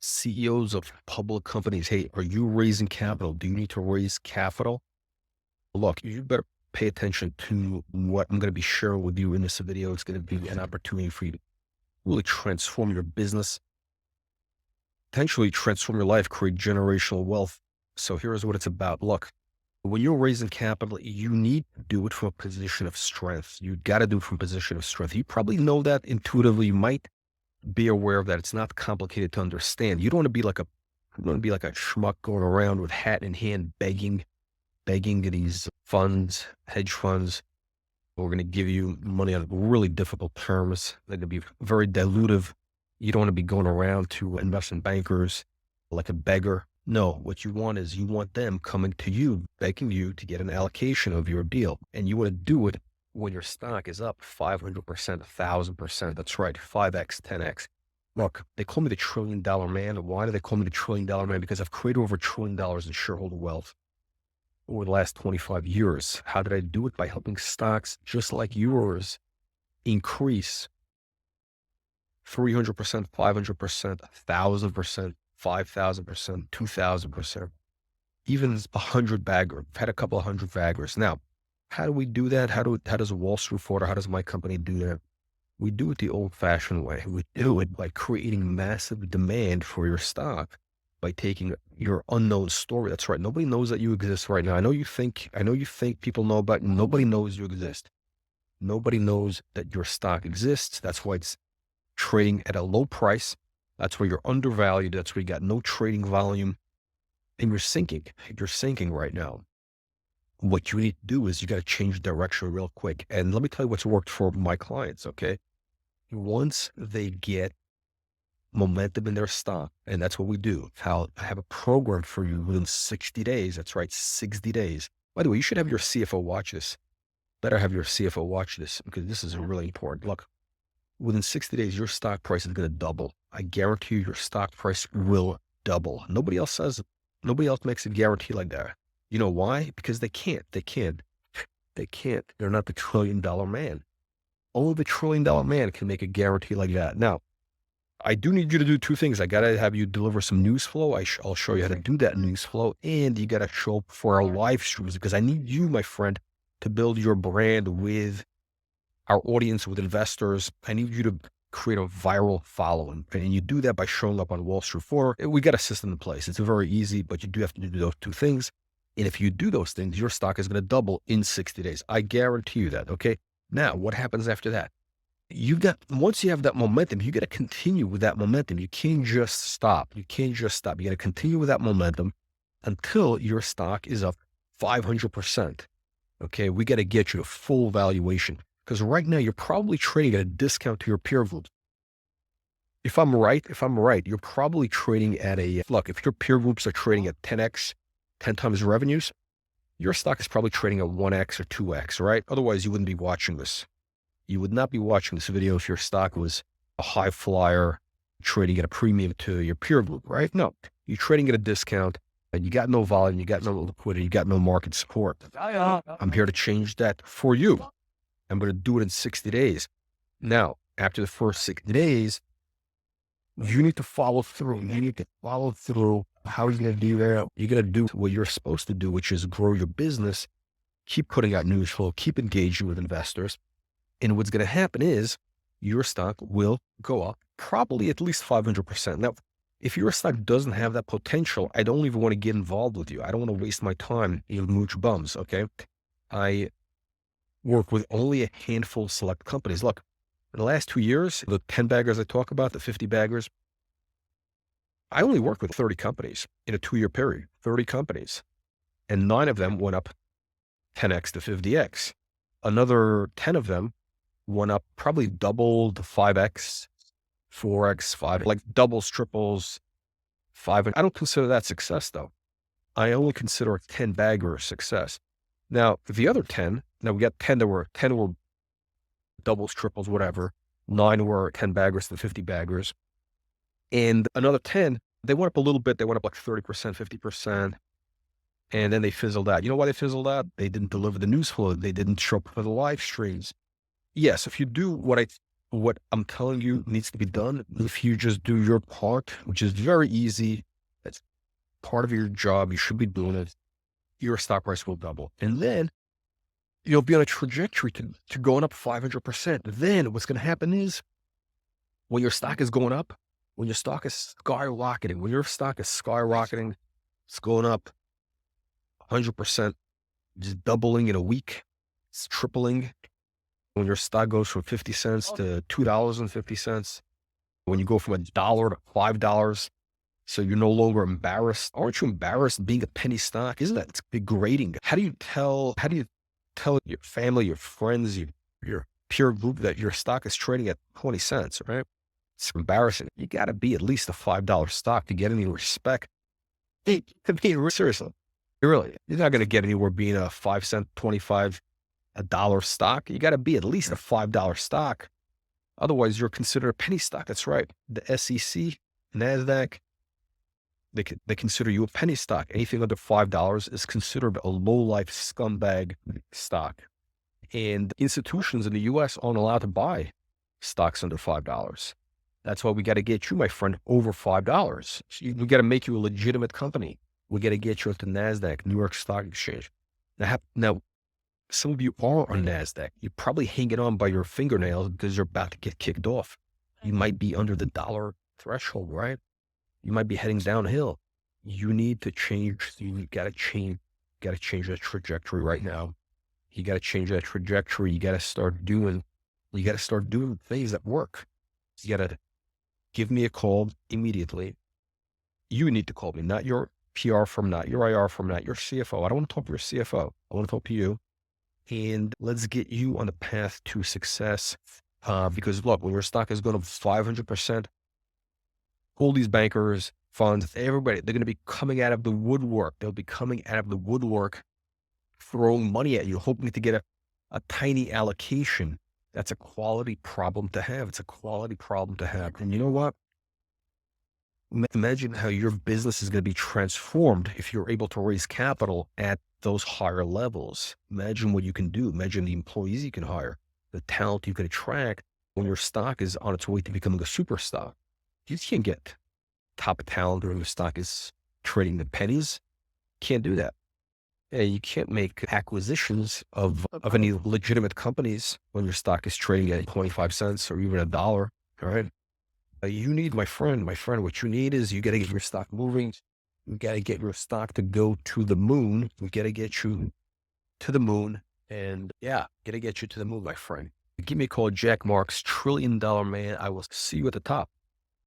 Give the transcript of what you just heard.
CEOs of public companies, hey, are you raising capital? Do you need to raise capital? Look, you better pay attention to what I'm going to be sharing with you in this video. It's going to be an opportunity for you to really transform your business, potentially transform your life, create generational wealth. So here's what it's about. Look, when you're raising capital, you need to do it from a position of strength. You got to do it from a position of strength. You probably know that intuitively. You might be aware of that. It's not complicated to understand. You don't want to be like a schmuck going around with hat in hand, begging these funds, hedge funds. We're going to give you money on really difficult terms. They're going to be very dilutive. You don't want to be going around to investment bankers like a beggar. No, what you want is you want them coming to you, begging you to get an allocation of your deal. And you want to do it when your stock is up 500%, 1,000%. That's right, 5X, 10X. Look, they call me the $1 trillion man. Why do they call me the $1 trillion man? Because I've created over $1 trillion in shareholder wealth over the last 25 years. How did I do it? By helping stocks just like yours increase 300%, 500%, 1,000%, 5,000%, 2,000%, even 100 bagger. I've had a couple of 100 baggers. Now, how do we do that? How does Wall Street Reporter, how does my company do that? We do it the old fashioned way. We do it by creating massive demand for your stock, by taking your unknown story. That's right. Nobody knows that you exist right now. I know you think people know, but nobody knows you exist. Nobody knows that your stock exists. That's why it's trading at a low price. That's where you're undervalued. That's where you got no trading volume and you're sinking. You're sinking right now. What you need to do is you got to change direction real quick. And let me tell you what's worked for my clients. Okay. Once they get momentum in their stock, and that's what we do. I have a program for you within 60 days. That's right. 60 days. By the way, you should have your CFO watch this. Better have your CFO watch this because this is really important. Look, within 60 days, your stock price is going to double. I guarantee you your stock price will double. Nobody else makes a guarantee like that. You know why? Because they can't. They're not the $1 trillion man. Only the $1 trillion man can make a guarantee like that. Now, I do need you to do two things. I got to have you deliver some news flow. I'll show you how to do that news flow. And you got to show up for our live streams because I need you, my friend, to build your brand with our audience, with investors. I need you to create a viral following. And you do that by showing up on Wall Street Reporter. We got a system in place. It's very easy, but you do have to do those two things. And if you do those things, your stock is going to double in 60 days. I guarantee you that. Okay. Now, what happens after that? Once you have that momentum, you got to continue with that momentum. You can't just stop. You got to continue with that momentum until your stock is up 500%. Okay. We got to get you to full valuation because right now you're probably trading at a discount to your peer group. If I'm right, you're probably trading at look, if your peer groups are trading at 10X, 10 times revenues, your stock is probably trading at 1X or 2X, right? Otherwise, you wouldn't be watching this. You would not be watching this video if your stock was a high flyer trading at a premium to your peer group, right? No, you're trading at a discount and you got no volume, you got no liquidity, you got no market support. I'm here to change that for you. I'm going to do it in 60 days. Now, after the first 60 days, you need to follow through. How are you going to do that? You're going to do what you're supposed to do, which is grow your business, keep putting out news flow, keep engaging with investors. And what's going to happen is your stock will go up probably at least 500%. Now, if your stock doesn't have that potential, I don't even want to get involved with you. I don't want to waste my time in mooch bums. Okay. I work with only a handful of select companies. Look, in the last 2 years, the 10 baggers I talk about, the 50 baggers, I only worked with 30 companies in a 2-year period, 30 companies, and 9 of them went up 10X to 50X. Another 10 of them went up probably double to 5X, 4X, 5, like doubles, triples, 5. I don't consider that success though. I only consider a 10 bagger a success. Now, the other 10, now we got 10 were doubles, triples, whatever. 9 were 10 baggers to 50 baggers. And another 10, they went up a little bit. They went up like 30%, 50%. And then they fizzled out. You know why they fizzled out? They didn't deliver the news flow. They didn't show up for the live streams. Yes, if you do what I What I'm telling you needs to be done. If you just do your part, which is very easy, that's part of your job. You should be doing it. Your stock price will double. And then you'll be on a trajectory to going up 500%. Then what's going to happen is when your stock is going up, when your stock is skyrocketing, it's going up 100%, just doubling in a week. It's tripling. When your stock goes from 50 cents to $2.50, when you go from $1 to $5, so you're no longer embarrassed. Aren't you embarrassed being a penny stock? Isn't that degrading? How do you tell your family, your friends, your peer group that your stock is trading at 20 cents, right? It's embarrassing. You got to be at least a $5 stock to get any respect. Hey, seriously, you're not going to get anywhere being a 5 cent, 25, a dollar stock. You got to be at least a $5 stock. Otherwise, you're considered a penny stock. That's right. The SEC, NASDAQ, they consider you a penny stock. Anything under $5 is considered a low-life scumbag stock. And institutions in the US aren't allowed to buy stocks under $5. That's why we got to get you, my friend, over $5. We got to make you a legitimate company. We got to get you into NASDAQ, New York Stock Exchange. Now, some of you are on NASDAQ. You're probably hanging on by your fingernails because you're about to get kicked off. You might be under the dollar threshold, right? You might be heading downhill. You need to change. You got to change that trajectory right now. You got to change that trajectory. You got to start doing things that work. You got to give me a call immediately. You need to call me, not your PR firm, not your IR firm, not your CFO. I don't want to talk to your CFO. I want to talk to you. And let's get you on the path to success. Because look, when your stock is going up 500%, all these bankers, funds, everybody, they're going to be coming out of the woodwork. They'll be coming out of the woodwork, throwing money at you, hoping to get a tiny allocation. That's a quality problem to have. It's a quality problem to have. And you know what? Imagine how your business is going to be transformed if you're able to raise capital at those higher levels. Imagine what you can do. Imagine the employees you can hire, the talent you can attract when your stock is on its way to becoming a superstar. You can't get top talent when your stock is trading the pennies. Can't do that. Yeah, you can't make acquisitions of any legitimate companies when your stock is trading at 25 cents or even $1. All right. You need, my friend, what you need is you got to get your stock moving. You got to get your stock to go to the moon. We got to get you to the moon. And yeah, got to get you to the moon, my friend. Give me a call, Jack Marks, $1 trillion man. I will see you at the top.